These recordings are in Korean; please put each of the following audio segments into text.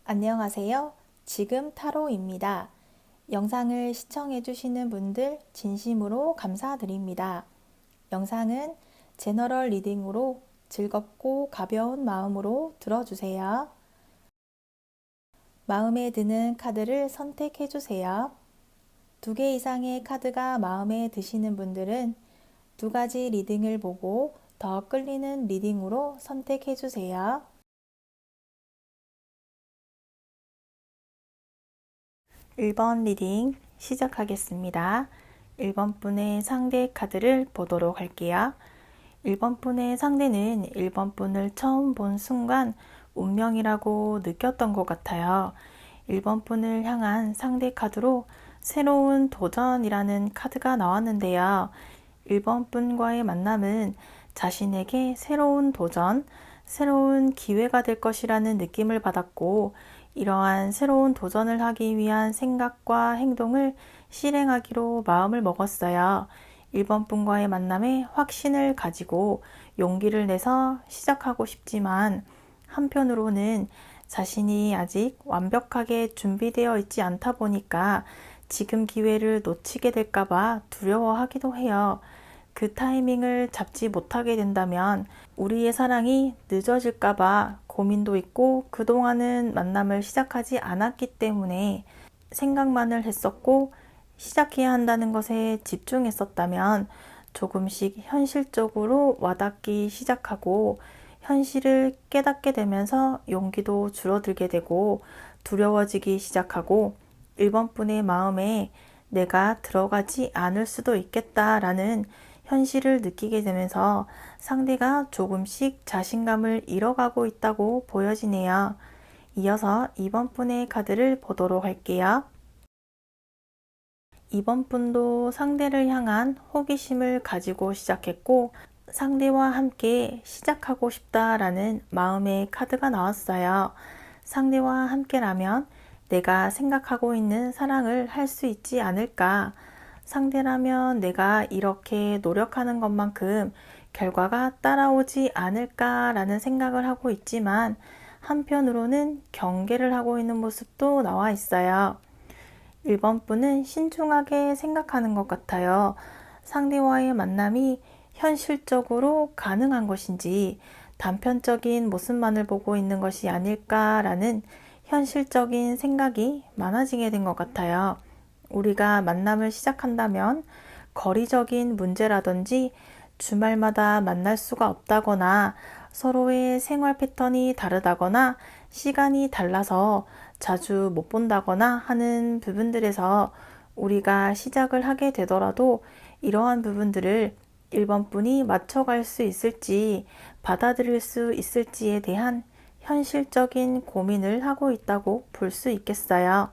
안녕하세요. 지금 타로입니다. 영상을 시청해주시는 분들 진심으로 감사드립니다. 영상은 제너럴 리딩으로 즐겁고 가벼운 마음으로 들어주세요. 마음에 드는 카드를 선택해주세요. 2개 이상의 카드가 마음에 드시는 분들은 2가지 리딩을 보고 더 끌리는 리딩으로 선택해주세요. 1번 리딩 시작하겠습니다. 1번 분의 상대 카드를 보도록 할게요. 1번 분의 상대는 1번 분을 처음 본 순간 운명이라고 느꼈던 것 같아요. 1번 분을 향한 상대 카드로 새로운 도전이라는 카드가 나왔는데요. 1번 분과의 만남은 자신에게 새로운 도전, 새로운 기회가 될 것이라는 느낌을 받았고, 이러한 새로운 도전을 하기 위한 생각과 행동을 실행하기로 마음을 먹었어요. 1번 분과의 만남에 확신을 가지고 용기를 내서 시작하고 싶지만, 한편으로는 자신이 아직 완벽하게 준비되어 있지 않다 보니까 지금 기회를 놓치게 될까봐 두려워하기도 해요. 그 타이밍을 잡지 못하게 된다면 우리의 사랑이 늦어질까봐 고민도 있고, 그동안은 만남을 시작하지 않았기 때문에 생각만을 했었고, 시작해야 한다는 것에 집중했었다면 조금씩 현실적으로 와닿기 시작하고, 현실을 깨닫게 되면서 용기도 줄어들게 되고 두려워지기 시작하고, 1번 분의 마음에 내가 들어가지 않을 수도 있겠다라는 현실을 느끼게 되면서 상대가 조금씩 자신감을 잃어가고 있다고 보여지네요. 이어서 2번 분의 카드를 보도록 할게요. 2번 분도 상대를 향한 호기심을 가지고 시작했고, 상대와 함께 시작하고 싶다라는 마음의 카드가 나왔어요. 상대와 함께라면 내가 생각하고 있는 사랑을 할 수 있지 않을까? 상대라면 내가 이렇게 노력하는 것만큼 결과가 따라오지 않을까라는 생각을 하고 있지만, 한편으로는 경계를 하고 있는 모습도 나와 있어요. 1번 분은 신중하게 생각하는 것 같아요. 상대와의 만남이 현실적으로 가능한 것인지, 단편적인 모습만을 보고 있는 것이 아닐까라는 현실적인 생각이 많아지게 된 것 같아요. 우리가 만남을 시작한다면 거리적인 문제라든지 주말마다 만날 수가 없다거나 서로의 생활 패턴이 다르다거나 시간이 달라서 자주 못 본다거나 하는 부분들에서 우리가 시작을 하게 되더라도, 이러한 부분들을 1번 분이 맞춰갈 수 있을지, 받아들일 수 있을지에 대한 현실적인 고민을 하고 있다고 볼 수 있겠어요.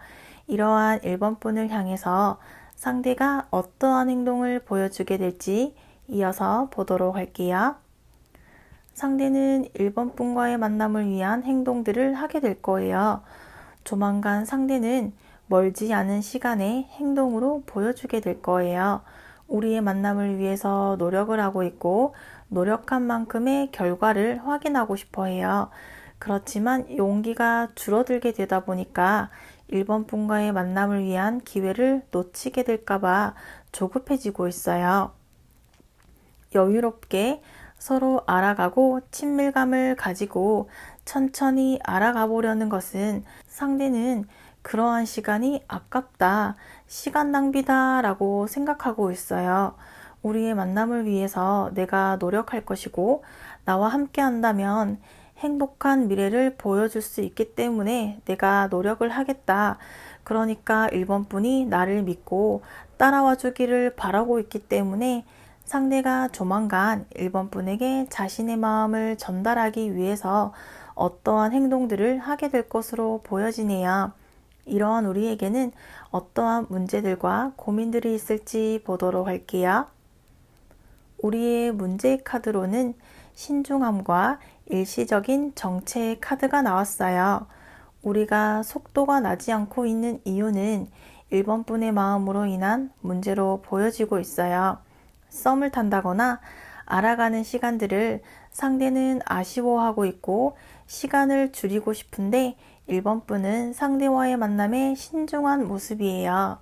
이러한 1번 분을 향해서 상대가 어떠한 행동을 보여주게 될지 이어서 보도록 할게요. 상대는 1번 분과의 만남을 위한 행동들을 하게 될 거예요. 조만간 상대는 멀지 않은 시간에 행동으로 보여주게 될 거예요. 우리의 만남을 위해서 노력을 하고 있고, 노력한 만큼의 결과를 확인하고 싶어 해요. 그렇지만 용기가 줄어들게 되다 보니까 1번 분과의 만남을 위한 기회를 놓치게 될까봐 조급해지고 있어요. 여유롭게 서로 알아가고 친밀감을 가지고 천천히 알아가 보려는 것은, 상대는 그러한 시간이 아깝다, 시간 낭비다 라고 생각하고 있어요. 우리의 만남을 위해서 내가 노력할 것이고, 나와 함께 한다면 행복한 미래를 보여줄 수 있기 때문에 내가 노력을 하겠다. 그러니까 1번 분이 나를 믿고 따라와 주기를 바라고 있기 때문에, 상대가 조만간 1번 분에게 자신의 마음을 전달하기 위해서 어떠한 행동들을 하게 될 것으로 보여지네요. 이러한 우리에게는 어떠한 문제들과 고민들이 있을지 보도록 할게요. 우리의 문제 카드로는 신중함과 일시적인 정체의 카드가 나왔어요. 우리가 속도가 나지 않고 있는 이유는 1번 분의 마음으로 인한 문제로 보여지고 있어요. 썸을 탄다거나 알아가는 시간들을 상대는 아쉬워하고 있고, 시간을 줄이고 싶은데 1번 분은 상대와의 만남에 신중한 모습이에요.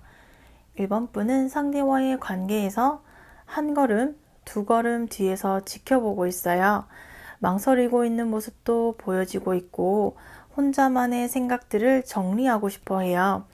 1번 분은 상대와의 관계에서 한 걸음, 두 걸음 뒤에서 지켜보고 있어요. 망설이고 있는 모습도 보여지고 있고 혼자만의 생각들을 정리하고 싶어 해요.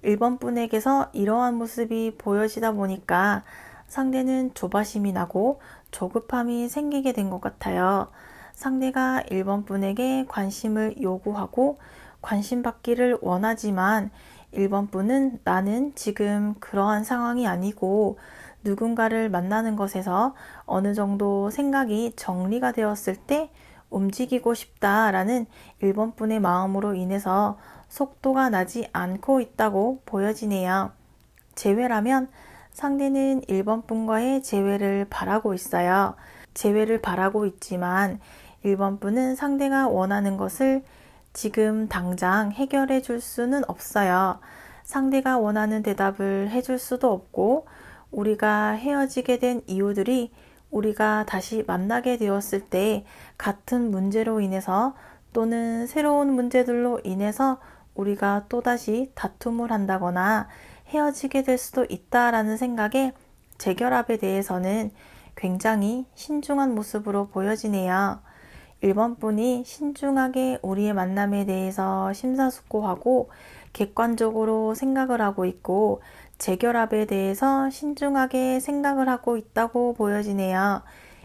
1번 분에게서 이러한 모습이 보여지다 보니까 상대는 조바심이 나고 조급함이 생기게 된 것 같아요. 상대가 1번 분에게 관심을 요구하고 관심 받기를 원하지만 1번 분은 나는 지금 그러한 상황이 아니고 누군가를 만나는 것에서 어느 정도 생각이 정리가 되었을 때 움직이고 싶다라는 1번 분의 마음으로 인해서 속도가 나지 않고 있다고 보여지네요. 재회라면 상대는 1번 분과의 재회를 바라고 있어요. 재회를 바라고 있지만 1번 분은 상대가 원하는 것을 지금 당장 해결해 줄 수는 없어요. 상대가 원하는 대답을 해줄 수도 없고 우리가 헤어지게 된 이유들이 우리가 다시 만나게 되었을 때 같은 문제로 인해서 또는 새로운 문제들로 인해서 우리가 또다시 다툼을 한다거나 헤어지게 될 수도 있다라는 생각에 재결합에 대해서는 굉장히 신중한 모습으로 보여지네요. 1번 분이 신중하게 우리의 만남에 대해서 심사숙고하고 객관적으로 생각을 하고 있고 재결합에 대해서 신중하게 생각을 하고 있다고 보여지네요.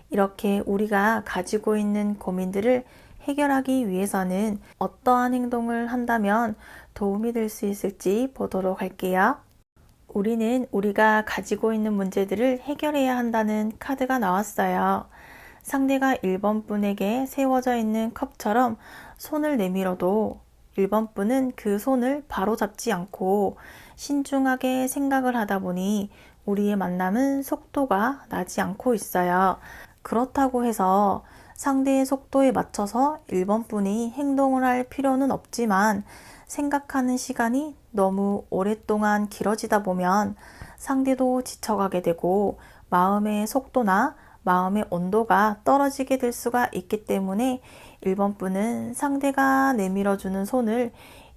이렇게 우리가 가지고 있는 고민들을 해결하기 위해서는 어떠한 행동을 한다면 도움이 될 수 있을지 보도록 할게요. 우리는 우리가 가지고 있는 문제들을 해결해야 한다는 카드가 나왔어요. 상대가 1번 분에게 세워져 있는 컵처럼 손을 내밀어도 1번 분은 그 손을 바로 잡지 않고 신중하게 생각을 하다 보니 우리의 만남은 속도가 나지 않고 있어요. 그렇다고 해서 상대의 속도에 맞춰서 1번 분이 행동을 할 필요는 없지만 생각하는 시간이 너무 오랫동안 길어지다 보면 상대도 지쳐가게 되고 마음의 속도나 마음의 온도가 떨어지게 될 수가 있기 때문에 1번 분은 상대가 내밀어주는 손을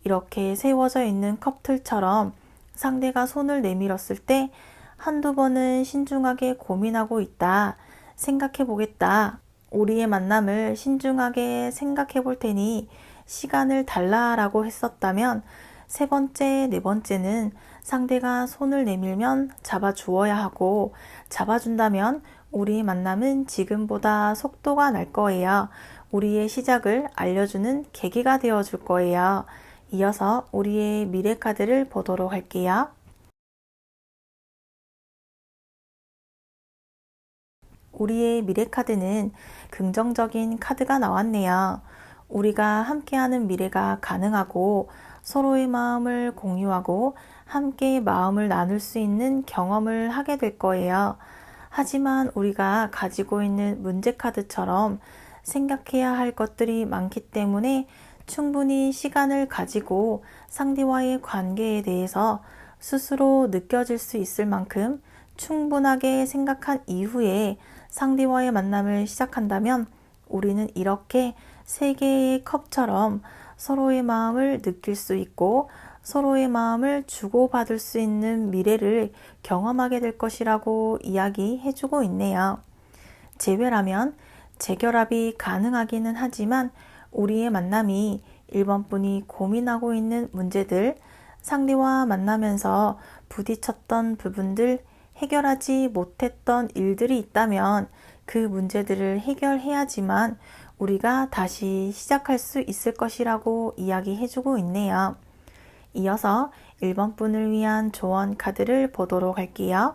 이렇게 세워져 있는 컵틀처럼 상대가 손을 내밀었을 때 한두 번은 신중하게 고민하고 있다. 생각해 보겠다. 우리의 만남을 신중하게 생각해 볼 테니 시간을 달라라고 했었다면 세 번째, 네 번째는 상대가 손을 내밀면 잡아주어야 하고 잡아준다면 우리의 만남은 지금보다 속도가 날 거예요. 우리의 시작을 알려주는 계기가 되어줄 거예요. 이어서 우리의 미래 카드를 보도록 할게요. 우리의 미래 카드는 긍정적인 카드가 나왔네요. 우리가 함께하는 미래가 가능하고 서로의 마음을 공유하고 함께 마음을 나눌 수 있는 경험을 하게 될 거예요. 하지만 우리가 가지고 있는 문제 카드처럼 생각해야 할 것들이 많기 때문에 충분히 시간을 가지고 상대와의 관계에 대해서 스스로 느껴질 수 있을 만큼 충분하게 생각한 이후에 상대와의 만남을 시작한다면 우리는 이렇게 세 개의 컵처럼 서로의 마음을 느낄 수 있고 서로의 마음을 주고받을 수 있는 미래를 경험하게 될 것이라고 이야기해주고 있네요. 재회라면 재결합이 가능하기는 하지만 우리의 만남이 1번 분이 고민하고 있는 문제들, 상대와 만나면서 부딪혔던 부분들, 해결하지 못했던 일들이 있다면 그 문제들을 해결해야지만 우리가 다시 시작할 수 있을 것이라고 이야기해주고 있네요. 이어서 1번 분을 위한 조언 카드를 보도록 할게요.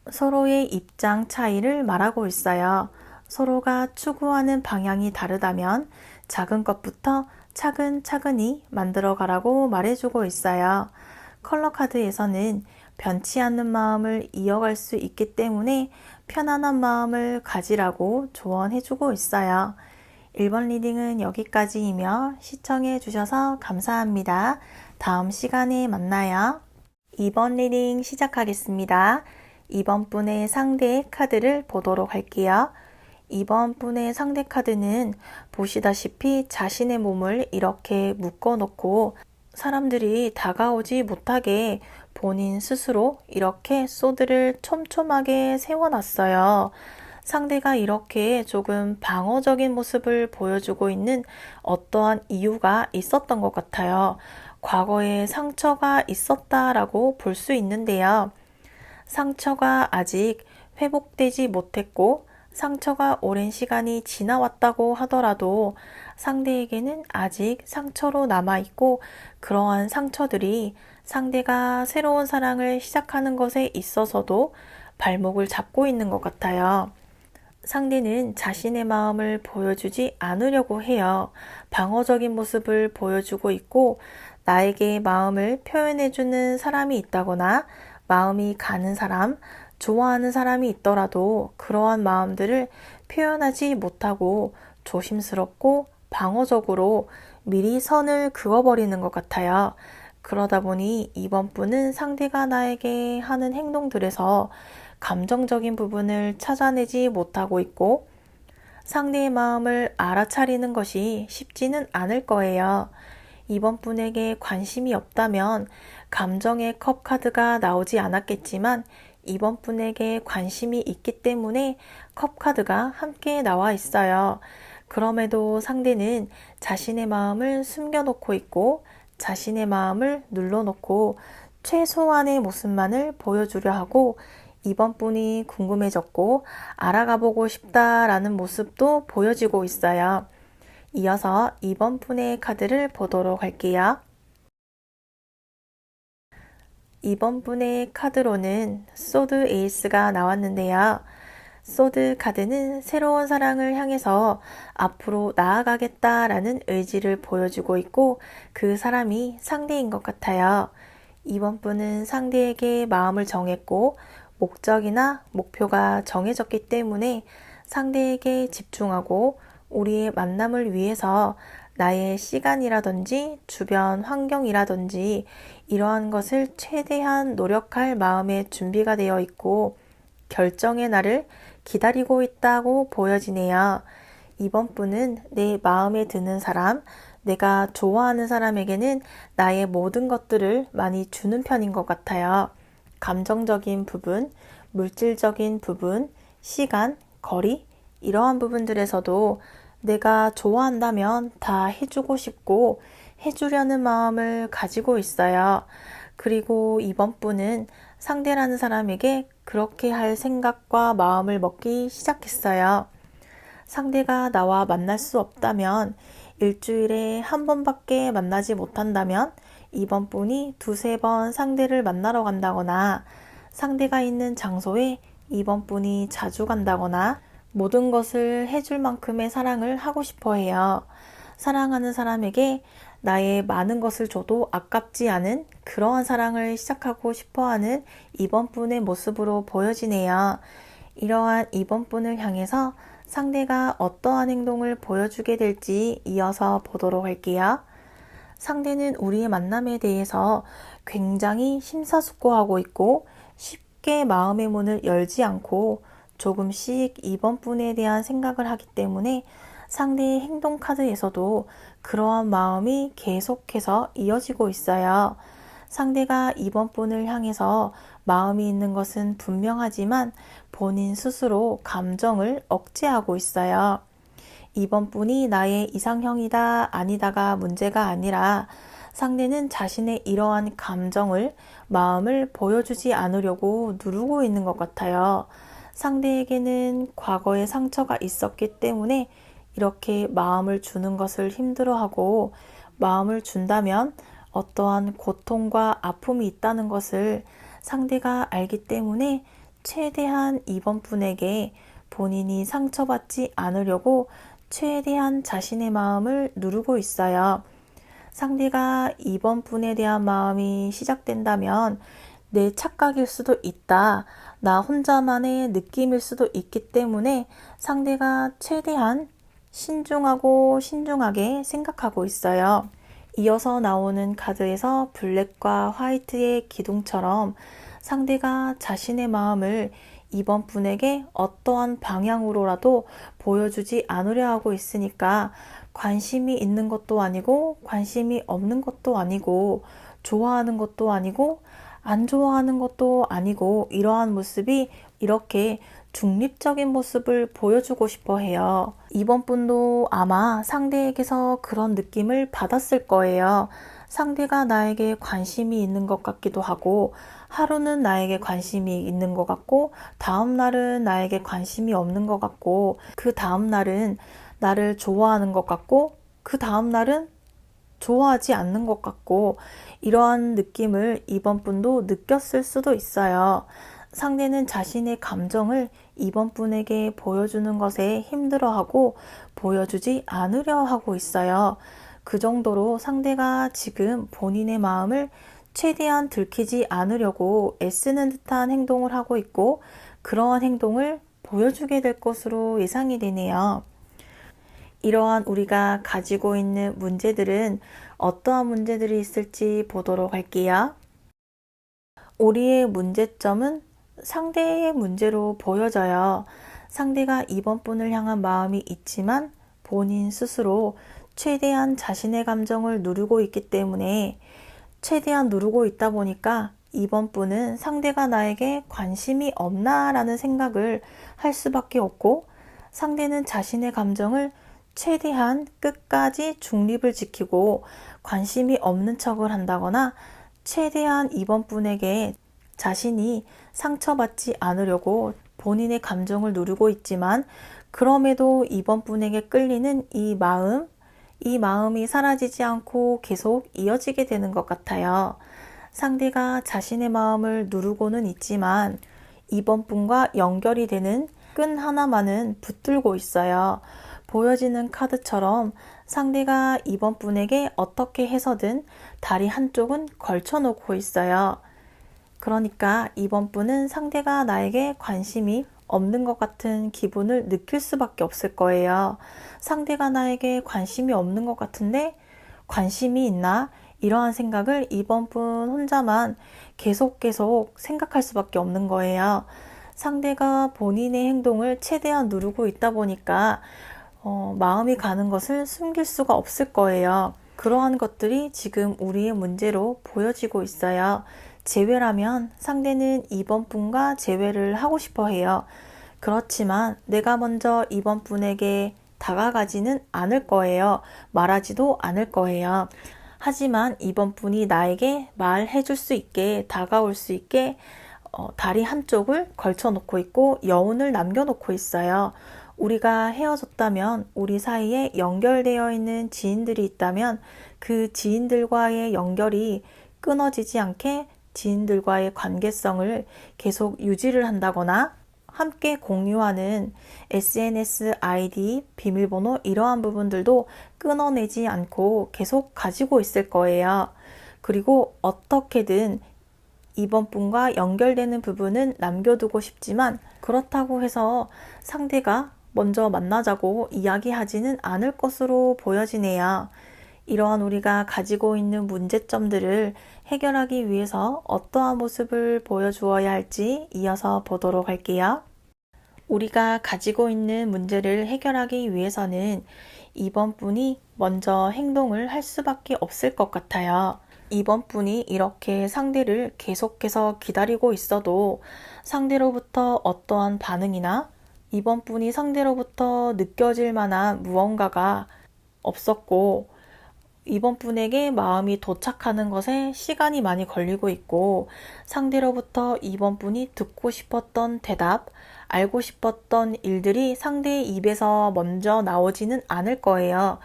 서로의 입장 차이를 말하고 있어요. 서로가 추구하는 방향이 다르다면 작은 것부터 차근차근히 만들어가라고 말해주고 있어요. 컬러 카드에서는 변치 않는 마음을 이어갈 수 있기 때문에 편안한 마음을 가지라고 조언해주고 있어요. 1번 리딩은 여기까지이며 시청해 주셔서 감사합니다. 다음 시간에 만나요. 2번 리딩 시작하겠습니다. 2번 분의 상대의 카드를 보도록 할게요. 이번 분의 상대 카드는 보시다시피 자신의 몸을 이렇게 묶어놓고 사람들이 다가오지 못하게 본인 스스로 이렇게 소드를 촘촘하게 세워놨어요. 상대가 이렇게 조금 방어적인 모습을 보여주고 있는 어떠한 이유가 있었던 것 같아요. 과거에 상처가 있었다라고 볼 수 있는데요. 상처가 아직 회복되지 못했고 상처가 오랜 시간이 지나왔다고 하더라도 상대에게는 아직 상처로 남아있고 그러한 상처들이 상대가 새로운 사랑을 시작하는 것에 있어서도 발목을 잡고 있는 것 같아요. 상대는 자신의 마음을 보여주지 않으려고 해요. 방어적인 모습을 보여주고 있고 나에게 마음을 표현해주는 사람이 있다거나 마음이 가는 사람, 좋아하는 사람이 있더라도 그러한 마음들을 표현하지 못하고 조심스럽고 방어적으로 미리 선을 그어버리는 것 같아요. 그러다 보니 이번 분은 상대가 나에게 하는 행동들에서 감정적인 부분을 찾아내지 못하고 있고 상대의 마음을 알아차리는 것이 쉽지는 않을 거예요. 이번 분에게 관심이 없다면 감정의 컵 카드가 나오지 않았겠지만 이번 분에게 관심이 있기 때문에 컵 카드가 함께 나와 있어요. 그럼에도 상대는 자신의 마음을 숨겨놓고 있고 자신의 마음을 눌러놓고 최소한의 모습만을 보여주려 하고 이번 분이 궁금해졌고 알아가보고 싶다라는 모습도 보여지고 있어요. 이어서 이번 분의 카드를 보도록 할게요. 이번 분의 카드로는 소드 에이스가 나왔는데요. 소드 카드는 새로운 사랑을 향해서 앞으로 나아가겠다라는 의지를 보여주고 있고 그 사람이 상대인 것 같아요. 이번 분은 상대에게 마음을 정했고 목적이나 목표가 정해졌기 때문에 상대에게 집중하고 우리의 만남을 위해서 나의 시간이라든지 주변 환경이라든지 이러한 것을 최대한 노력할 마음의 준비가 되어 있고 결정의 날을 기다리고 있다고 보여지네요. 이번 분은 내 마음에 드는 사람, 내가 좋아하는 사람에게는 나의 모든 것들을 많이 주는 편인 것 같아요. 감정적인 부분, 물질적인 부분, 시간, 거리, 이러한 부분들에서도 내가 좋아한다면 다 해주고 싶고 해주려는 마음을 가지고 있어요. 그리고 이번 분은 상대라는 사람에게 그렇게 할 생각과 마음을 먹기 시작했어요. 상대가 나와 만날 수 없다면 일주일에 한 번밖에 만나지 못한다면 이번 분이 두세 번 상대를 만나러 간다거나 상대가 있는 장소에 이번 분이 자주 간다거나 모든 것을 해줄 만큼의 사랑을 하고 싶어 해요. 사랑하는 사람에게 나의 많은 것을 줘도 아깝지 않은 그러한 사랑을 시작하고 싶어 하는 이번 분의 모습으로 보여지네요. 이러한 이번 분을 향해서 상대가 어떠한 행동을 보여주게 될지 이어서 보도록 할게요. 상대는 우리의 만남에 대해서 굉장히 심사숙고하고 있고 쉽게 마음의 문을 열지 않고 조금씩 이번 분에 대한 생각을 하기 때문에 상대의 행동 카드에서도 그러한 마음이 계속해서 이어지고 있어요. 상대가 이번 분을 향해서 마음이 있는 것은 분명하지만 본인 스스로 감정을 억제하고 있어요. 이번 분이 나의 이상형이다 아니다가 문제가 아니라 상대는 자신의 이러한 감정을 마음을 보여주지 않으려고 누르고 있는 것 같아요. 상대에게는 과거의 상처가 있었기 때문에 이렇게 마음을 주는 것을 힘들어하고 마음을 준다면 어떠한 고통과 아픔이 있다는 것을 상대가 알기 때문에 최대한 이번 분에게 본인이 상처받지 않으려고 최대한 자신의 마음을 누르고 있어요. 상대가 이번 분에 대한 마음이 시작된다면 내 착각일 수도 있다. 나 혼자만의 느낌일 수도 있기 때문에 상대가 최대한 신중하고 신중하게 생각하고 있어요. 이어서 나오는 카드에서 블랙과 화이트의 기둥처럼 상대가 자신의 마음을 이번 분에게 어떠한 방향으로라도 보여주지 않으려 하고 있으니까 관심이 있는 것도 아니고 관심이 없는 것도 아니고 좋아하는 것도 아니고 안 좋아하는 것도 아니고 이러한 모습이 이렇게 중립적인 모습을 보여주고 싶어 해요. 이번 분도 아마 상대에게서 그런 느낌을 받았을 거예요. 상대가 나에게 관심이 있는 것 같기도 하고 하루는 나에게 관심이 있는 것 같고 다음 날은 나에게 관심이 없는 것 같고 그 다음 날은 나를 좋아하는 것 같고 그 다음 날은 좋아하지 않는 것 같고 이러한 느낌을 이번 분도 느꼈을 수도 있어요. 상대는 자신의 감정을 이번 분에게 보여주는 것에 힘들어하고 보여주지 않으려 하고 있어요. 그 정도로 상대가 지금 본인의 마음을 최대한 들키지 않으려고 애쓰는 듯한 행동을 하고 있고 그러한 행동을 보여주게 될 것으로 예상이 되네요. 이러한 우리가 가지고 있는 문제들은 어떠한 문제들이 있을지 보도록 할게요. 우리의 문제점은 상대의 문제로 보여져요. 상대가 이번 분을 향한 마음이 있지만 본인 스스로 최대한 자신의 감정을 누르고 있기 때문에 최대한 누르고 있다 보니까 이번 분은 상대가 나에게 관심이 없나 라는 생각을 할 수밖에 없고 상대는 자신의 감정을 최대한 끝까지 중립을 지키고 관심이 없는 척을 한다거나 최대한 이번 분에게 자신이 상처받지 않으려고 본인의 감정을 누르고 있지만 그럼에도 이번 분에게 끌리는 이 마음이 사라지지 않고 계속 이어지게 되는 것 같아요. 상대가 자신의 마음을 누르고는 있지만 이번 분과 연결이 되는 끈 하나만은 붙들고 있어요. 보여지는 카드처럼 상대가 이번 분에게 어떻게 해서든 다리 한쪽은 걸쳐놓고 있어요. 그러니까 이번 분은 상대가 나에게 관심이 없는 것 같은 기분을 느낄 수밖에 없을 거예요. 상대가 나에게 관심이 없는 것 같은데 관심이 있나? 이러한 생각을 이번 분 혼자만 계속 생각할 수밖에 없는 거예요. 상대가 본인의 행동을 최대한 누르고 있다 보니까 마음이 가는 것을 숨길 수가 없을 거예요. 그러한 것들이 지금 우리의 문제로 보여지고 있어요. 재회라면 상대는 이번 분과 재회를 하고 싶어 해요. 그렇지만 내가 먼저 이번 분에게 다가가지는 않을 거예요. 말하지도 않을 거예요. 하지만 이번 분이 나에게 말해줄 수 있게 다가올 수 있게 다리 한쪽을 걸쳐놓고 있고 여운을 남겨놓고 있어요. 우리가 헤어졌다면 우리 사이에 연결되어 있는 지인들이 있다면 그 지인들과의 연결이 끊어지지 않게 지인들과의 관계성을 계속 유지를 한다거나 함께 공유하는 SNS 아이디, 비밀번호 이러한 부분들도 끊어내지 않고 계속 가지고 있을 거예요. 그리고 어떻게든 이번 분과 연결되는 부분은 남겨두고 싶지만 그렇다고 해서 상대가 먼저 만나자고 이야기하지는 않을 것으로 보여지네요. 이러한 우리가 가지고 있는 문제점들을 해결하기 위해서 어떠한 모습을 보여주어야 할지 이어서 보도록 할게요. 우리가 가지고 있는 문제를 해결하기 위해서는 이번 분이 먼저 행동을 할 수밖에 없을 것 같아요. 이번 분이 이렇게 상대를 계속해서 기다리고 있어도 상대로부터 어떠한 반응이나 이번 분이 상대로부터 느껴질 만한 무언가가 없었고 이번 분에게 마음이 도착하는 것에 시간이 많이 걸리고 있고 상대로부터 이번 분이 듣고 싶었던 대답, 알고 싶었던 일들이 상대의 입에서 먼저 나오지는 않을 거예요.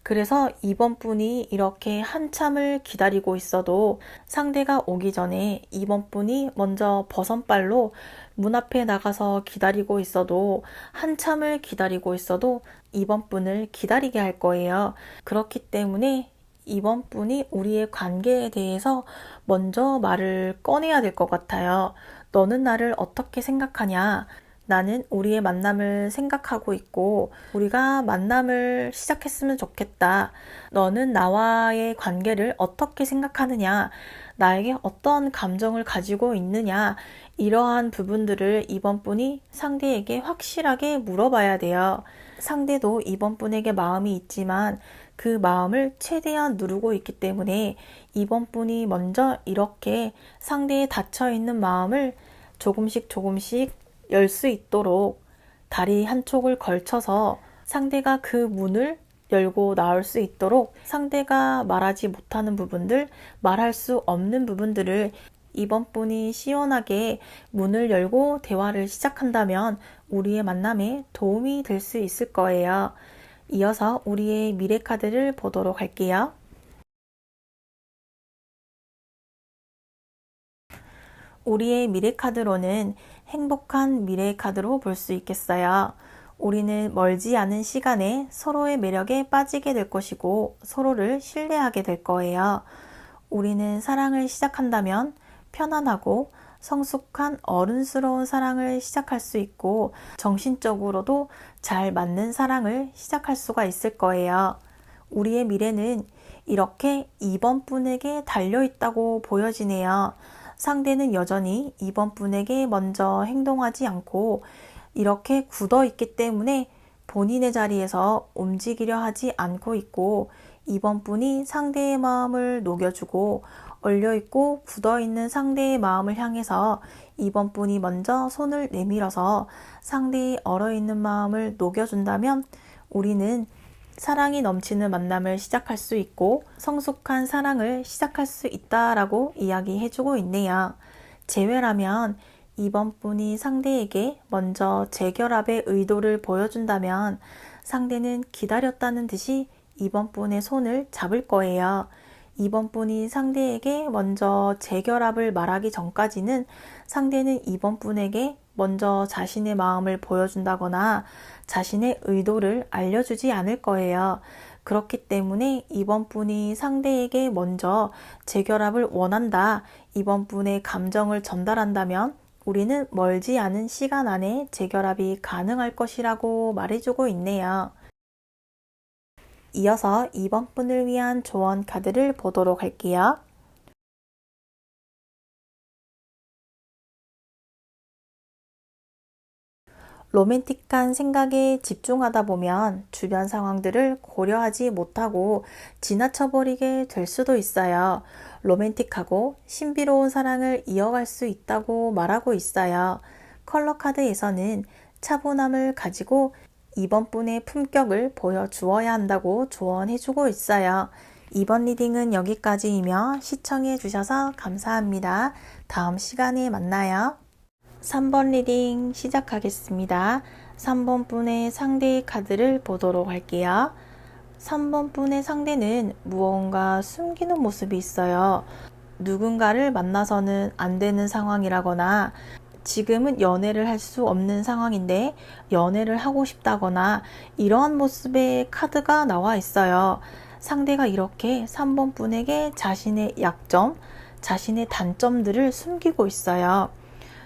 그래서 이번 분이 이렇게 한참을 기다리고 있어도 상대가 오기 전에 이번 분이 먼저 버선발로 문 앞에 나가서 기다리고 있어도 한참을 기다리고 있어도 이번 분을 기다리게 할 거예요. 그렇기 때문에 이번 분이 우리의 관계에 대해서 먼저 말을 꺼내야 될 것 같아요. 너는 나를 어떻게 생각하냐? 나는 우리의 만남을 생각하고 있고 우리가 만남을 시작했으면 좋겠다. 너는 나와의 관계를 어떻게 생각하느냐? 나에게 어떤 감정을 가지고 있느냐? 이러한 부분들을 이번 분이 상대에게 확실하게 물어봐야 돼요. 상대도 이번 분에게 마음이 있지만 그 마음을 최대한 누르고 있기 때문에 이번 분이 먼저 이렇게 상대의 닫혀있는 마음을 조금씩 열 수 있도록 다리 한쪽을 걸쳐서 상대가 그 문을 열고 나올 수 있도록 상대가 말하지 못하는 부분들, 말할 수 없는 부분들을 이번 분이 시원하게 문을 열고 대화를 시작한다면 우리의 만남에 도움이 될 수 있을 거예요. 이어서 우리의 미래 카드를 보도록 할게요. 우리의 미래 카드로는 행복한 미래 카드로 볼 수 있겠어요. 우리는 멀지 않은 시간에 서로의 매력에 빠지게 될 것이고 서로를 신뢰하게 될 거예요. 우리는 사랑을 시작한다면 편안하고 성숙한 어른스러운 사랑을 시작할 수 있고 정신적으로도 잘 맞는 사랑을 시작할 수가 있을 거예요. 우리의 미래는 이렇게 2번 분에게 달려있다고 보여지네요. 상대는 여전히 2번 분에게 먼저 행동하지 않고 이렇게 굳어 있기 때문에 본인의 자리에서 움직이려 하지 않고 있고 2번 분이 상대의 마음을 녹여주고 얼려있고 굳어있는 상대의 마음을 향해서 2번 분이 먼저 손을 내밀어서 상대의 얼어있는 마음을 녹여준다면 우리는 사랑이 넘치는 만남을 시작할 수 있고 성숙한 사랑을 시작할 수 있다라고 이야기해주고 있네요. 재회라면 2번 분이 상대에게 먼저 재결합의 의도를 보여준다면 상대는 기다렸다는 듯이 2번 분의 손을 잡을 거예요. 2번 분이 상대에게 먼저 재결합을 말하기 전까지는 상대는 2번 분에게 먼저 자신의 마음을 보여준다거나 자신의 의도를 알려주지 않을 거예요. 그렇기 때문에 2번 분이 상대에게 먼저 재결합을 원한다, 2번 분의 감정을 전달한다면 우리는 멀지 않은 시간 안에 재결합이 가능할 것이라고 말해주고 있네요. 이어서 2번 분을 위한 조언 카드를 보도록 할게요. 로맨틱한 생각에 집중하다 보면 주변 상황들을 고려하지 못하고 지나쳐버리게 될 수도 있어요. 로맨틱하고 신비로운 사랑을 이어갈 수 있다고 말하고 있어요. 컬러 카드에서는 차분함을 가지고 2번 분의 품격을 보여주어야 한다고 조언해주고 있어요. 이번 리딩은 여기까지이며 시청해주셔서 감사합니다. 다음 시간에 만나요. 3번 리딩 시작하겠습니다. 3번 분의 상대의 카드를 보도록 할게요. 3번 분의 상대는 무언가 숨기는 모습이 있어요. 누군가를 만나서는 안 되는 상황이라거나 지금은 연애를 할 수 없는 상황인데 연애를 하고 싶다거나 이러한 모습의 카드가 나와 있어요. 상대가 이렇게 3번 분에게 자신의 약점, 자신의 단점들을 숨기고 있어요.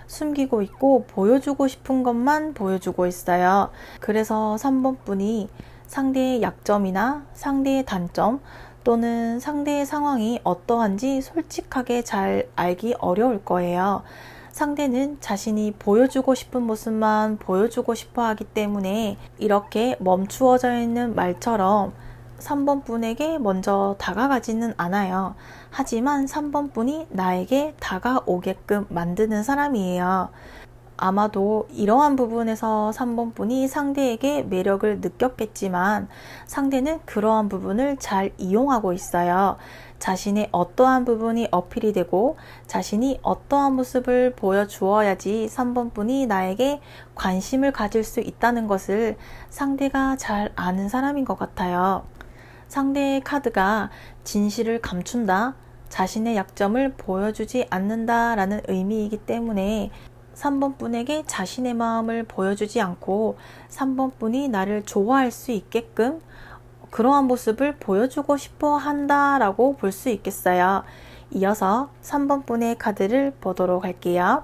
숨기고 있고 보여주고 싶은 것만 보여주고 있어요. 그래서 3번 분이 상대의 약점이나 상대의 단점 또는 상대의 상황이 어떠한지 솔직하게 잘 알기 어려울 거예요. 상대는 자신이 보여주고 싶은 모습만 보여주고 싶어 하기 때문에 이렇게 멈추어져 있는 말처럼 3번 분에게 먼저 다가가지는 않아요. 하지만 3번 분이 나에게 다가오게끔 만드는 사람이에요. 아마도 이러한 부분에서 3번 분이 상대에게 매력을 느꼈겠지만 상대는 그러한 부분을 잘 이용하고 있어요. 자신의 어떠한 부분이 어필이 되고 자신이 어떠한 모습을 보여주어야지 3번 분이 나에게 관심을 가질 수 있다는 것을 상대가 잘 아는 사람인 것 같아요. 상대의 카드가 진실을 감춘다, 자신의 약점을 보여주지 않는다 라는 의미이기 때문에 3번 분에게 자신의 마음을 보여주지 않고 3번 분이 나를 좋아할 수 있게끔 그러한 모습을 보여주고 싶어 한다라고 볼 수 있겠어요. 이어서 3번 분의 카드를 보도록 할게요.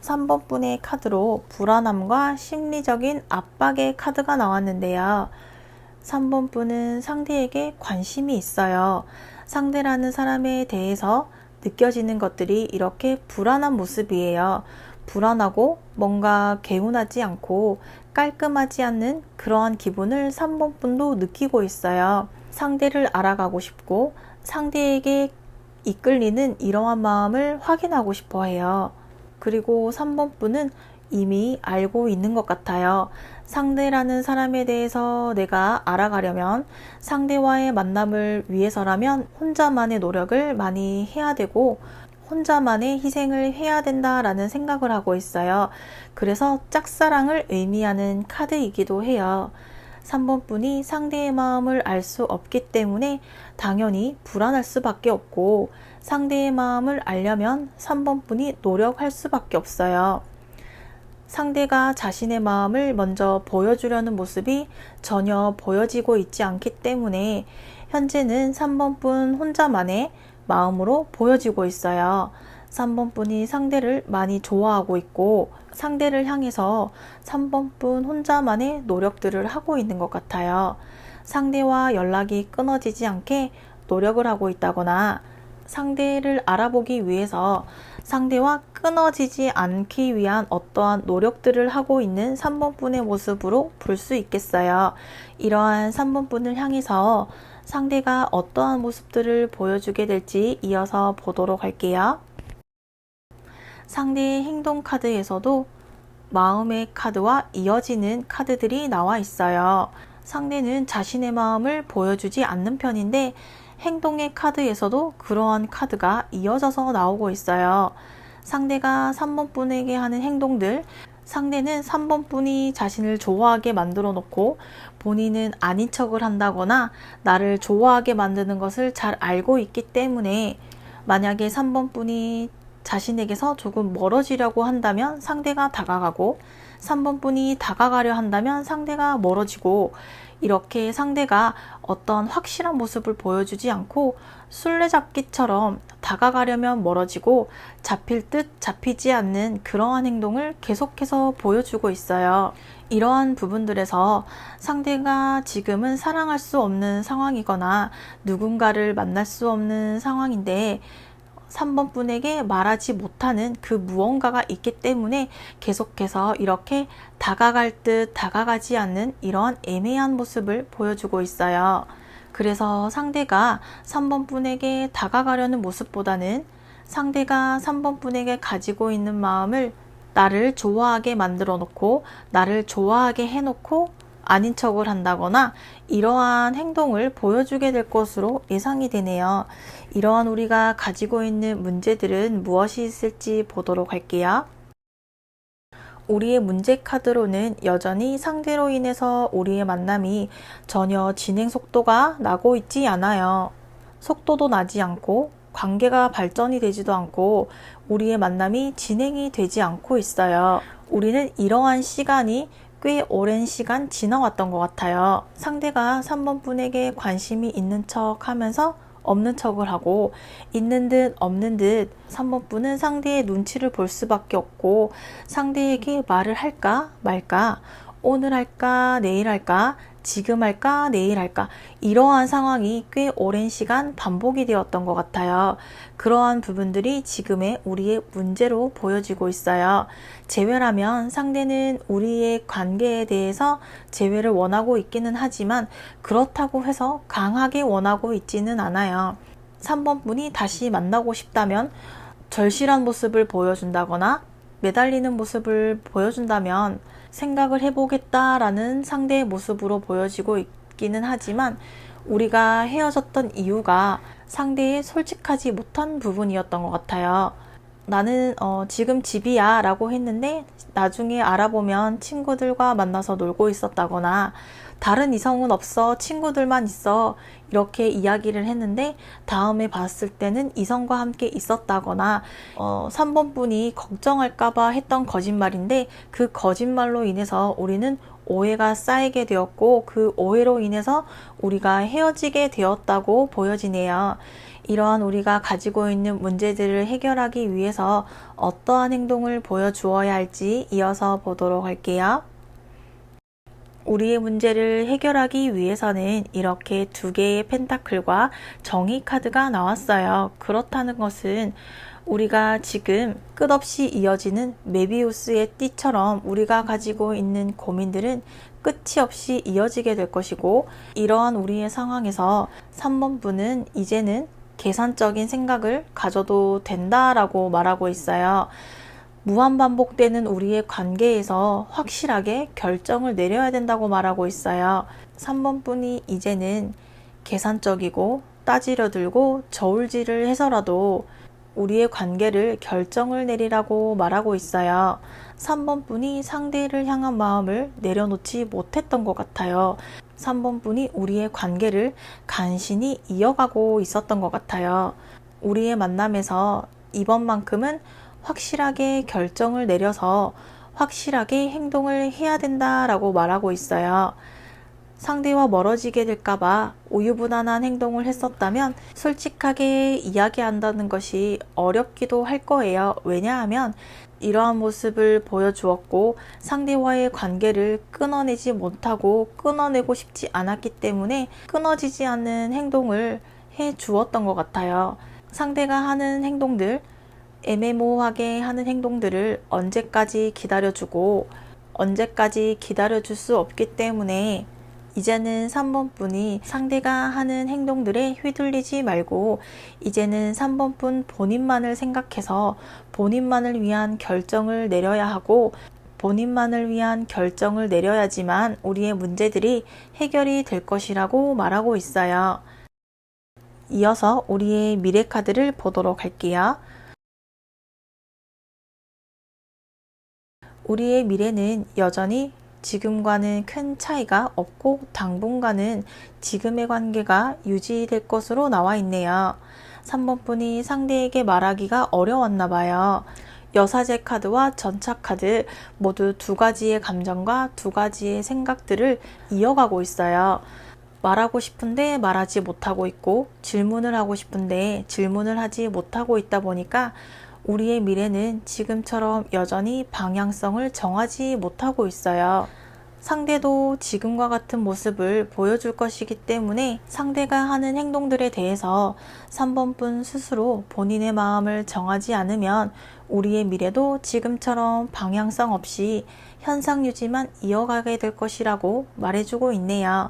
3번 분의 카드로 불안함과 심리적인 압박의 카드가 나왔는데요. 3번 분은 상대에게 관심이 있어요. 상대라는 사람에 대해서 느껴지는 것들이 이렇게 불안한 모습이에요. 불안하고 뭔가 개운하지 않고 깔끔하지 않는 그러한 기분을 3번 분도 느끼고 있어요. 상대를 알아가고 싶고 상대에게 이끌리는 이러한 마음을 확인하고 싶어 해요. 그리고 3번 분은 이미 알고 있는 것 같아요. 상대라는 사람에 대해서 내가 알아가려면 상대와의 만남을 위해서라면 혼자만의 노력을 많이 해야 되고 혼자만의 희생을 해야 된다라는 생각을 하고 있어요. 그래서 짝사랑을 의미하는 카드이기도 해요. 3번 분이 상대의 마음을 알 수 없기 때문에 당연히 불안할 수밖에 없고 상대의 마음을 알려면 3번 분이 노력할 수밖에 없어요. 상대가 자신의 마음을 먼저 보여주려는 모습이 전혀 보여지고 있지 않기 때문에 현재는 3번 분 혼자만의 마음으로 보여지고 있어요. 3번 분이 상대를 많이 좋아하고 있고 상대를 향해서 3번 분 혼자만의 노력들을 하고 있는 것 같아요. 상대와 연락이 끊어지지 않게 노력을 하고 있다거나 상대를 알아보기 위해서 상대와 끊어지지 않기 위한 어떠한 노력들을 하고 있는 3번 분의 모습으로 볼 수 있겠어요. 이러한 3번 분을 향해서 상대가 어떠한 모습들을 보여주게 될지 이어서 보도록 할게요. 상대의 행동 카드에서도 마음의 카드와 이어지는 카드들이 나와 있어요. 상대는 자신의 마음을 보여주지 않는 편인데 행동의 카드에서도 그러한 카드가 이어져서 나오고 있어요. 상대가 3번 분에게 하는 행동들, 상대는 3번 분이 자신을 좋아하게 만들어 놓고 본인은 아닌 척을 한다거나 나를 좋아하게 만드는 것을 잘 알고 있기 때문에 만약에 3번 분이 자신에게서 조금 멀어지려고 한다면 상대가 다가가고 3번 분이 다가가려 한다면 상대가 멀어지고 이렇게 상대가 어떤 확실한 모습을 보여주지 않고 술래잡기처럼 다가가려면 멀어지고 잡힐 듯 잡히지 않는 그러한 행동을 계속해서 보여주고 있어요. 이러한 부분들에서 상대가 지금은 사랑할 수 없는 상황이거나 누군가를 만날 수 없는 상황인데 3번 분에게 말하지 못하는 그 무언가가 있기 때문에 계속해서 이렇게 다가갈 듯 다가가지 않는 이러한 애매한 모습을 보여주고 있어요. 그래서 상대가 3번 분에게 다가가려는 모습보다는 상대가 3번 분에게 가지고 있는 마음을 나를 좋아하게 만들어 놓고 나를 좋아하게 해놓고 아닌 척을 한다거나 이러한 행동을 보여주게 될 것으로 예상이 되네요. 이러한 우리가 가지고 있는 문제들은 무엇이 있을지 보도록 할게요. 우리의 문제 카드로는 여전히 상대로 인해서 우리의 만남이 전혀 진행 속도가 나고 있지 않아요. 속도도 나지 않고 관계가 발전이 되지도 않고 우리의 만남이 진행이 되지 않고 있어요. 우리는 이러한 시간이 꽤 오랜 시간 지나왔던 것 같아요. 상대가 3번 분에게 관심이 있는 척 하면서 없는 척을 하고 있는 듯 없는 듯 3번 분은 상대의 눈치를 볼 수밖에 없고 상대에게 말을 할까 말까 오늘 할까 내일 할까 지금 할까 내일 할까 이러한 상황이 꽤 오랜 시간 반복이 되었던 것 같아요. 그러한 부분들이 지금의 우리의 문제로 보여지고 있어요. 재회라면 상대는 우리의 관계에 대해서 재회를 원하고 있기는 하지만 그렇다고 해서 강하게 원하고 있지는 않아요. 3번 분이 다시 만나고 싶다면 절실한 모습을 보여준다거나 매달리는 모습을 보여준다면 생각을 해보겠다라는 상대의 모습으로 보여지고 있기는 하지만 우리가 헤어졌던 이유가 상대의 솔직하지 못한 부분이었던 것 같아요. 나는 지금 집이야 라고 했는데 나중에 알아보면 친구들과 만나서 놀고 있었다거나 다른 이성은 없어 친구들만 있어 이렇게 이야기를 했는데 다음에 봤을 때는 이성과 함께 있었다거나 3번 분이 걱정할까봐 했던 거짓말인데 그 거짓말로 인해서 우리는 오해가 쌓이게 되었고 그 오해로 인해서 우리가 헤어지게 되었다고 보여지네요. 이러한 우리가 가지고 있는 문제들을 해결하기 위해서 어떠한 행동을 보여주어야 할지 이어서 보도록 할게요. 우리의 문제를 해결하기 위해서는 이렇게 두 개의 펜타클과 정의 카드가 나왔어요. 그렇다는 것은 우리가 지금 끝없이 이어지는 메비우스의 띠처럼 우리가 가지고 있는 고민들은 끝이 없이 이어지게 될 것이고, 이러한 우리의 상황에서 3번 분은 이제는 계산적인 생각을 가져도 된다라고 말하고 있어요. 무한반복되는 우리의 관계에서 확실하게 결정을 내려야 된다고 말하고 있어요. 3번 분이 이제는 계산적이고 따지려 들고 저울질을 해서라도 우리의 관계를 결정을 내리라고 말하고 있어요. 3번 분이 상대를 향한 마음을 내려놓지 못했던 것 같아요. 3번 분이 우리의 관계를 간신히 이어가고 있었던 것 같아요. 우리의 만남에서 이번만큼은 확실하게 결정을 내려서 확실하게 행동을 해야 된다라고 말하고 있어요. 상대와 멀어지게 될까봐 우유부단한 행동을 했었다면 솔직하게 이야기한다는 것이 어렵기도 할 거예요. 왜냐하면 이러한 모습을 보여주었고 상대와의 관계를 끊어내지 못하고 끊어내고 싶지 않았기 때문에 끊어지지 않는 행동을 해 주었던 것 같아요. 상대가 하는 행동들, 애매모호하게 하는 행동들을 언제까지 기다려주고 언제까지 기다려줄 수 없기 때문에 이제는 3번 분이 상대가 하는 행동들에 휘둘리지 말고 이제는 3번 분 본인만을 생각해서 본인만을 위한 결정을 내려야 하고, 본인만을 위한 결정을 내려야지만 우리의 문제들이 해결이 될 것이라고 말하고 있어요. 이어서 우리의 미래 카드를 보도록 할게요. 우리의 미래는 여전히 지금과는 큰 차이가 없고 당분간은 지금의 관계가 유지될 것으로 나와 있네요. 3번 분이 상대에게 말하기가 어려웠나 봐요. 여사제 카드와 전차 카드 모두 두 가지의 감정과 두 가지의 생각들을 이어가고 있어요. 말하고 싶은데 말하지 못하고 있고, 질문을 하고 싶은데 질문을 하지 못하고 있다 보니까 우리의 미래는 지금처럼 여전히 방향성을 정하지 못하고 있어요. 상대도 지금과 같은 모습을 보여줄 것이기 때문에 상대가 하는 행동들에 대해서 3번 분 스스로 본인의 마음을 정하지 않으면 우리의 미래도 지금처럼 방향성 없이 현상 유지만 이어가게 될 것이라고 말해주고 있네요.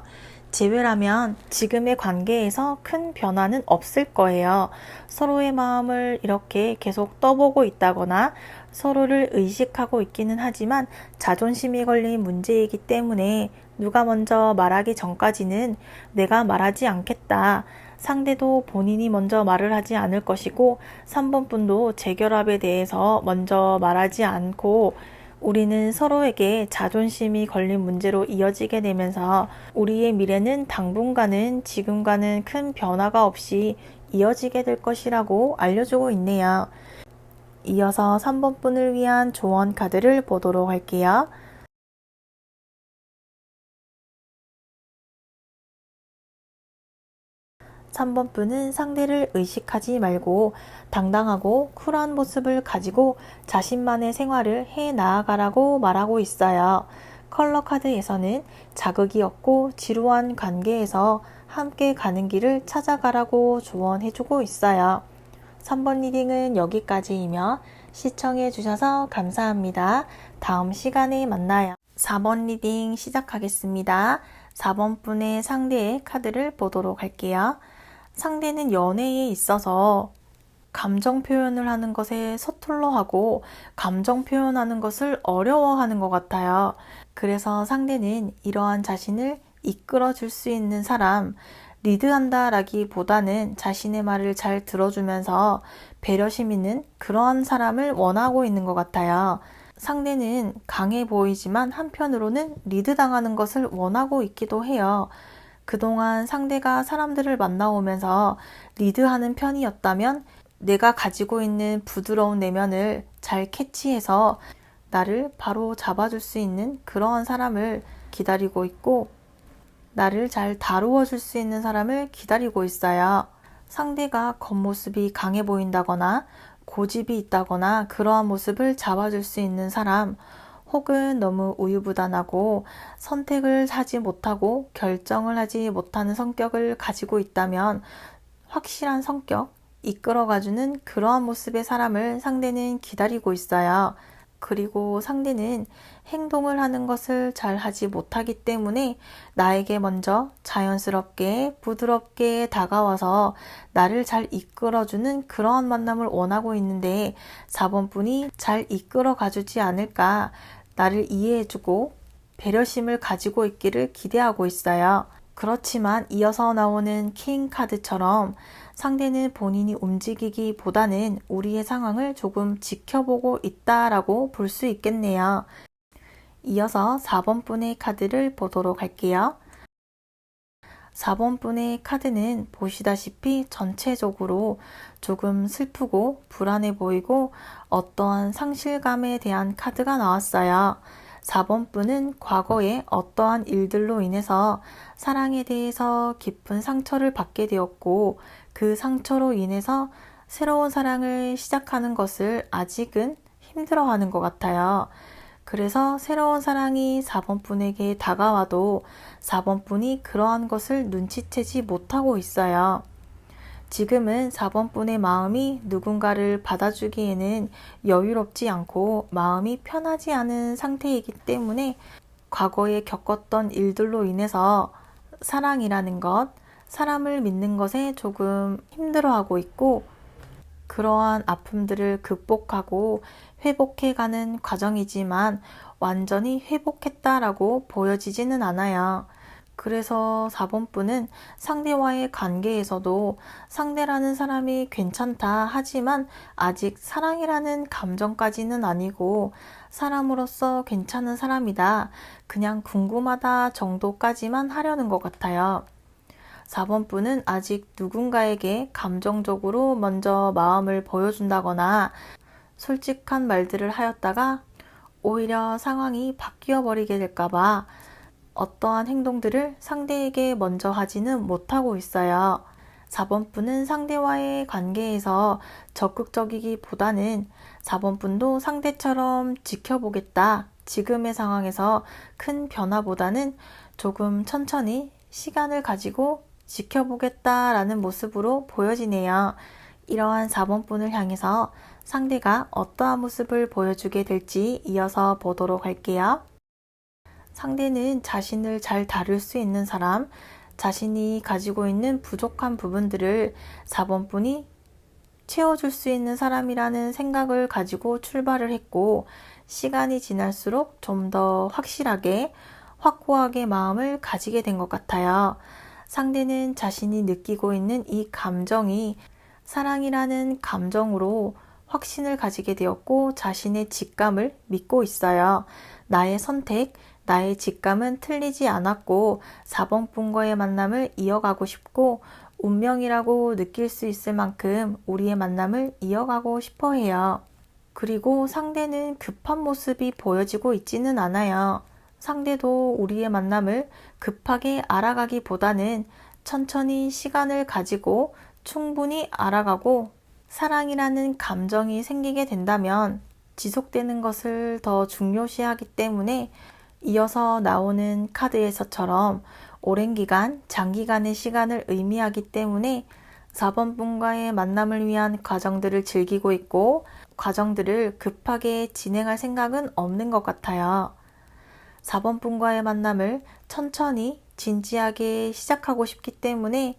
제외라면 지금의 관계에서 큰 변화는 없을 거예요. 서로의 마음을 이렇게 계속 떠보고 있다거나 서로를 의식하고 있기는 하지만 자존심이 걸린 문제이기 때문에 누가 먼저 말하기 전까지는 내가 말하지 않겠다. 상대도 본인이 먼저 말을 하지 않을 것이고 3번 분도 재결합에 대해서 먼저 말하지 않고 우리는 서로에게 자존심이 걸린 문제로 이어지게 되면서 우리의 미래는 당분간은 지금과는 큰 변화가 없이 이어지게 될 것이라고 알려주고 있네요. 이어서 3번 분을 위한 조언 카드를 보도록 할게요. (3번) 분은 상대를 의식하지 말고 당당하고 쿨한 모습을 가지고 자신만의 생활을 해 나아가라고 말하고 있어요. 컬러 카드에서는 자극이 없고 지루한 관계에서 함께 가는 길을 찾아가라고 조언해주고 있어요. 3번 리딩은 여기까지이며 시청해 주셔서 감사합니다. 다음 시간에 만나요. 4번 리딩 시작하겠습니다. 4번 분의 상대의 카드를 보도록 할게요. 상대는 연애에 있어서 감정 표현을 하는 것에 서툴러 하고 감정 표현하는 것을 어려워하는 것 같아요. 그래서 상대는 이러한 자신을 이끌어 줄 수 있는 사람, 리드한다 라기보다는 자신의 말을 잘 들어주면서 배려심 있는 그러한 사람을 원하고 있는 것 같아요. 상대는 강해 보이지만 한편으로는 리드당하는 것을 원하고 있기도 해요. 그동안 상대가 사람들을 만나오면서 리드하는 편이었다면 내가 가지고 있는 부드러운 내면을 잘 캐치해서 나를 바로 잡아줄 수 있는 그러한 사람을 기다리고 있고, 나를 잘 다루어 줄 수 있는 사람을 기다리고 있어요. 상대가 겉모습이 강해 보인다거나 고집이 있다거나 그러한 모습을 잡아줄 수 있는 사람, 혹은 너무 우유부단하고 선택을 하지 못하고 결정을 하지 못하는 성격을 가지고 있다면 확실한 성격, 이끌어가주는 그러한 모습의 사람을 상대는 기다리고 있어요. 그리고 상대는 행동을 하는 것을 잘 하지 못하기 때문에 나에게 먼저 자연스럽게 부드럽게 다가와서 나를 잘 이끌어주는 그러한 만남을 원하고 있는데 4번 분이 잘 이끌어가주지 않을까, 나를 이해해주고 배려심을 가지고 있기를 기대하고 있어요. 그렇지만 이어서 나오는 킹 카드처럼 상대는 본인이 움직이기보다는 우리의 상황을 조금 지켜보고 있다라고 볼 수 있겠네요. 이어서 4번 분의 카드를 보도록 할게요. 4번 분의 카드는 보시다시피 전체적으로 조금 슬프고 불안해 보이고 어떠한 상실감에 대한 카드가 나왔어요. 4번 분은 과거에 어떠한 일들로 인해서 사랑에 대해서 깊은 상처를 받게 되었고 그 상처로 인해서 새로운 사랑을 시작하는 것을 아직은 힘들어하는 것 같아요. 그래서 새로운 사랑이 4번 분에게 다가와도 4번 분이 그러한 것을 눈치채지 못하고 있어요. 지금은 4번 분의 마음이 누군가를 받아주기에는 여유롭지 않고 마음이 편하지 않은 상태이기 때문에 과거에 겪었던 일들로 인해서 사랑이라는 것, 사람을 믿는 것에 조금 힘들어하고 있고 그러한 아픔들을 극복하고 회복해가는 과정이지만 완전히 회복했다라고 보여지지는 않아요. 그래서 4번 분은 상대와의 관계에서도 상대라는 사람이 괜찮다 하지만 아직 사랑이라는 감정까지는 아니고 사람으로서 괜찮은 사람이다, 그냥 궁금하다 정도까지만 하려는 것 같아요. 4번 분은 아직 누군가에게 감정적으로 먼저 마음을 보여준다거나 솔직한 말들을 하였다가 오히려 상황이 바뀌어 버리게 될까봐 어떠한 행동들을 상대에게 먼저 하지는 못하고 있어요. 4번 분은 상대와의 관계에서 적극적이기보다는 4번 분도 상대처럼 지켜보겠다, 지금의 상황에서 큰 변화보다는 조금 천천히 시간을 가지고 지켜보겠다라는 모습으로 보여지네요. 이러한 4번 분을 향해서 상대가 어떠한 모습을 보여주게 될지 이어서 보도록 할게요. 상대는 자신을 잘 다룰 수 있는 사람, 자신이 가지고 있는 부족한 부분들을 4번 분이 채워줄 수 있는 사람이라는 생각을 가지고 출발을 했고 시간이 지날수록 좀 더 확실하게, 확고하게 마음을 가지게 된 것 같아요. 상대는 자신이 느끼고 있는 이 감정이 사랑이라는 감정으로 확신을 가지게 되었고 자신의 직감을 믿고 있어요. 나의 선택, 나의 직감은 틀리지 않았고 4번 분과의 만남을 이어가고 싶고 운명이라고 느낄 수 있을 만큼 우리의 만남을 이어가고 싶어 해요. 그리고 상대는 급한 모습이 보여지고 있지는 않아요. 상대도 우리의 만남을 급하게 알아가기보다는 천천히 시간을 가지고 충분히 알아가고 사랑이라는 감정이 생기게 된다면 지속되는 것을 더 중요시하기 때문에 이어서 나오는 카드에서처럼 오랜 기간, 장기간의 시간을 의미하기 때문에 4번 분과의 만남을 위한 과정들을 즐기고 있고 과정들을 급하게 진행할 생각은 없는 것 같아요. 4번 분과의 만남을 천천히 진지하게 시작하고 싶기 때문에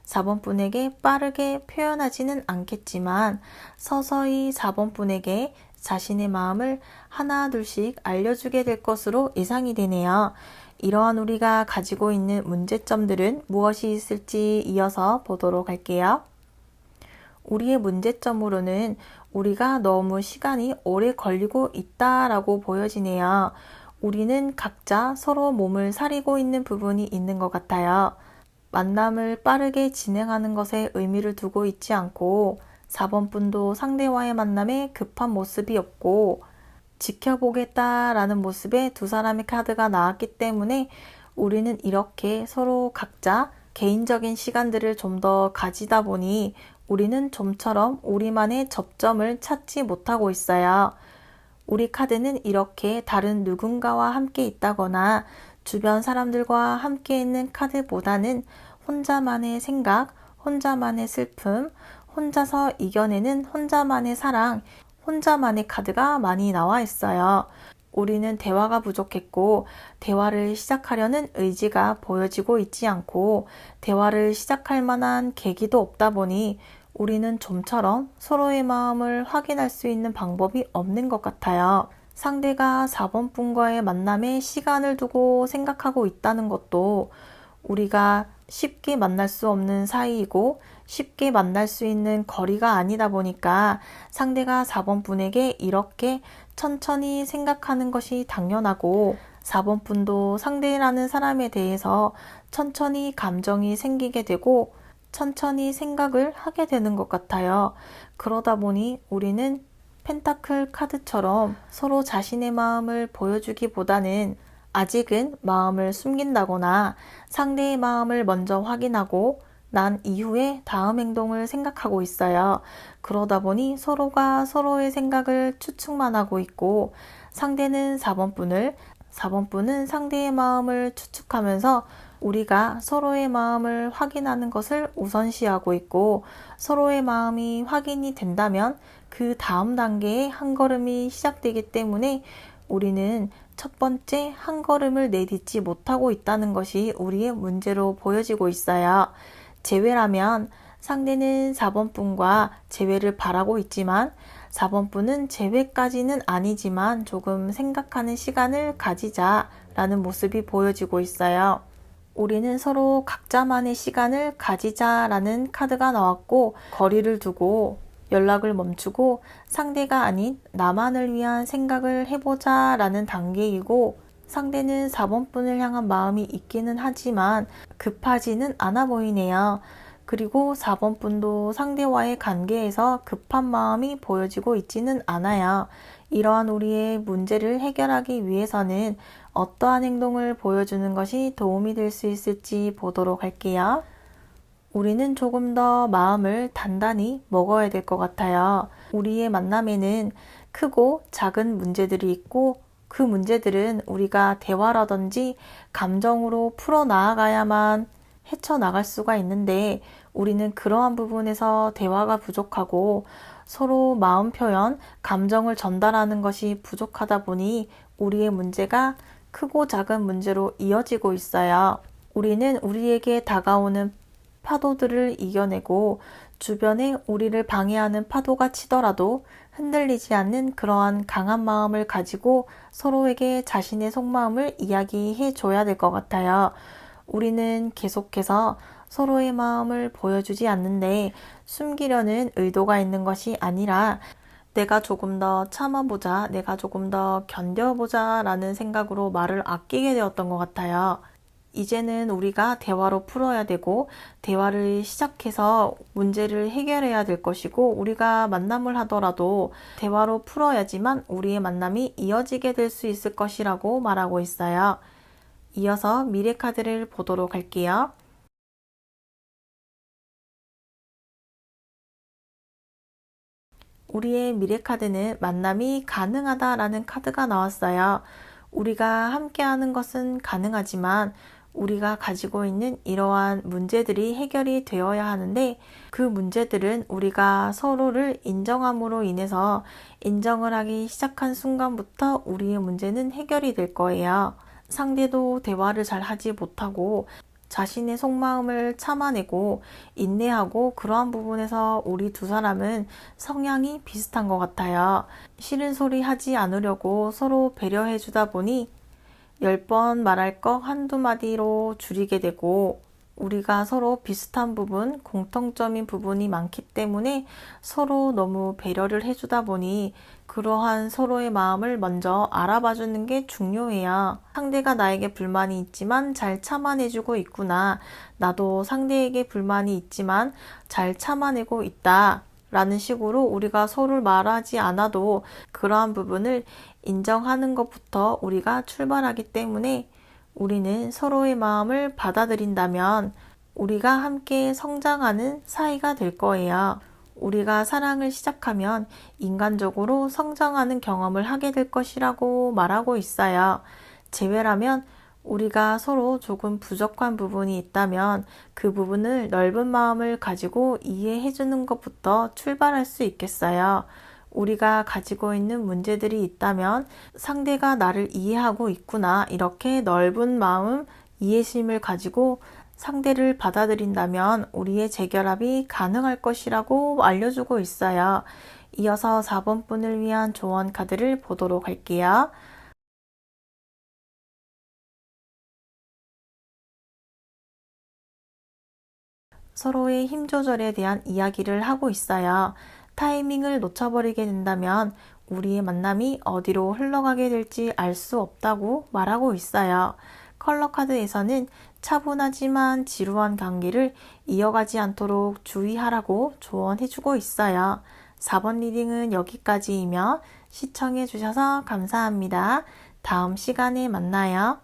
4번 분에게 빠르게 표현하지는 않겠지만 서서히 4번 분에게 자신의 마음을 하나 둘씩 알려주게 될 것으로 예상이 되네요. 이러한 우리가 가지고 있는 문제점들은 무엇이 있을지 이어서 보도록 할게요. 우리의 문제점으로는 우리가 너무 시간이 오래 걸리고 있다라고 보여지네요. 우리는 각자 서로 몸을 사리고 있는 부분이 있는 것 같아요. 만남을 빠르게 진행하는 것에 의미를 두고 있지 않고 4번 분도 상대와의 만남에 급한 모습이 없고 지켜보겠다라는 모습의 두 사람의 카드가 나왔기 때문에 우리는 이렇게 서로 각자 개인적인 시간들을 좀 더 가지다 보니 우리는 좀처럼 우리만의 접점을 찾지 못하고 있어요. 우리 카드는 이렇게 다른 누군가와 함께 있다거나 주변 사람들과 함께 있는 카드보다는 혼자만의 생각, 혼자만의 슬픔, 혼자서 이겨내는 혼자만의 사랑, 혼자만의 카드가 많이 나와 있어요. 우리는 대화가 부족했고 대화를 시작하려는 의지가 보여지고 있지 않고 대화를 시작할 만한 계기도 없다 보니 우리는 좀처럼 서로의 마음을 확인할 수 있는 방법이 없는 것 같아요. 상대가 4번 분과의 만남에 시간을 두고 생각하고 있다는 것도 우리가 쉽게 만날 수 없는 사이이고 쉽게 만날 수 있는 거리가 아니다 보니까 상대가 4번 분에게 이렇게 천천히 생각하는 것이 당연하고 4번 분도 상대라는 사람에 대해서 천천히 감정이 생기게 되고 천천히 생각을 하게 되는 것 같아요. 그러다 보니 우리는 펜타클 카드처럼 서로 자신의 마음을 보여주기보다는 아직은 마음을 숨긴다거나 상대의 마음을 먼저 확인하고 난 이후에 다음 행동을 생각하고 있어요. 그러다 보니 서로가 서로의 생각을 추측만 하고 있고 상대는 4번 분을, 4번 분은 상대의 마음을 추측하면서 우리가 서로의 마음을 확인하는 것을 우선시하고 있고 서로의 마음이 확인이 된다면 그 다음 단계의 한 걸음이 시작되기 때문에 우리는 첫 번째 한 걸음을 내딛지 못하고 있다는 것이 우리의 문제로 보여지고 있어요. 재회라면 상대는 4번 분과 재회를 바라고 있지만 4번 분은 재회까지는 아니지만 조금 생각하는 시간을 가지자라는 모습이 보여지고 있어요. 우리는 서로 각자만의 시간을 가지자라는 카드가 나왔고 거리를 두고 연락을 멈추고 상대가 아닌 나만을 위한 생각을 해보자 라는 단계이고 상대는 4번 분을 향한 마음이 있기는 하지만 급하지는 않아 보이네요. 그리고 4번 분도 상대와의 관계에서 급한 마음이 보여지고 있지는 않아요. 이러한 우리의 문제를 해결하기 위해서는 어떠한 행동을 보여주는 것이 도움이 될 수 있을지 보도록 할게요. 우리는 조금 더 마음을 단단히 먹어야 될 것 같아요. 우리의 만남에는 크고 작은 문제들이 있고 그 문제들은 우리가 대화라든지 감정으로 풀어나가야만 헤쳐나갈 수가 있는데 우리는 그러한 부분에서 대화가 부족하고 서로 마음 표현, 감정을 전달하는 것이 부족하다 보니 우리의 문제가 크고 작은 문제로 이어지고 있어요. 우리는 우리에게 다가오는 파도들을 이겨내고 주변에 우리를 방해하는 파도가 치더라도 흔들리지 않는 그러한 강한 마음을 가지고 서로에게 자신의 속마음을 이야기해 줘야 될 것 같아요. 우리는 계속해서 서로의 마음을 보여주지 않는데 숨기려는 의도가 있는 것이 아니라 내가 조금 더 참아보자, 내가 조금 더 견뎌보자 라는 생각으로 말을 아끼게 되었던 것 같아요. 이제는 우리가 대화로 풀어야 되고 대화를 시작해서 문제를 해결해야 될 것이고 우리가 만남을 하더라도 대화로 풀어야지만 우리의 만남이 이어지게 될 수 있을 것이라고 말하고 있어요. 이어서 미래 카드를 보도록 할게요. 우리의 미래 카드는 만남이 가능하다라는 카드가 나왔어요. 우리가 함께하는 것은 가능하지만 우리가 가지고 있는 이러한 문제들이 해결이 되어야 하는데 그 문제들은 우리가 서로를 인정함으로 인해서 인정을 하기 시작한 순간부터 우리의 문제는 해결이 될 거예요. 상대도 대화를 잘 하지 못하고 자신의 속마음을 참아내고 인내하고 그러한 부분에서 우리 두 사람은 성향이 비슷한 것 같아요. 싫은 소리 하지 않으려고 서로 배려해 주다 보니 10번 말할 거 한두 마디로 줄이게 되고 우리가 서로 비슷한 부분, 공통점인 부분이 많기 때문에 서로 너무 배려를 해주다 보니 그러한 서로의 마음을 먼저 알아봐 주는 게 중요해요. 상대가 나에게 불만이 있지만 잘 참아내주고 있구나. 나도 상대에게 불만이 있지만 잘 참아내고 있다. 라는 식으로 우리가 서로를 말하지 않아도 그러한 부분을 인정하는 것부터 우리가 출발하기 때문에 우리는 서로의 마음을 받아들인다면 우리가 함께 성장하는 사이가 될 거예요. 우리가 사랑을 시작하면 인간적으로 성장하는 경험을 하게 될 것이라고 말하고 있어요. 재회라면 우리가 서로 조금 부족한 부분이 있다면 그 부분을 넓은 마음을 가지고 이해해 주는 것부터 출발할 수 있겠어요. 우리가 가지고 있는 문제들이 있다면 상대가 나를 이해하고 있구나, 이렇게 넓은 마음, 이해심을 가지고 상대를 받아들인다면 우리의 재결합이 가능할 것이라고 알려주고 있어요. 이어서 4번 분을 위한 조언 카드를 보도록 할게요. 서로의 힘 조절에 대한 이야기를 하고 있어요. 타이밍을 놓쳐버리게 된다면 우리의 만남이 어디로 흘러가게 될지 알 수 없다고 말하고 있어요. 컬러 카드에서는 차분하지만 지루한 관계를 이어가지 않도록 주의하라고 조언해주고 있어요. 4번 리딩은 여기까지이며 시청해주셔서 감사합니다. 다음 시간에 만나요.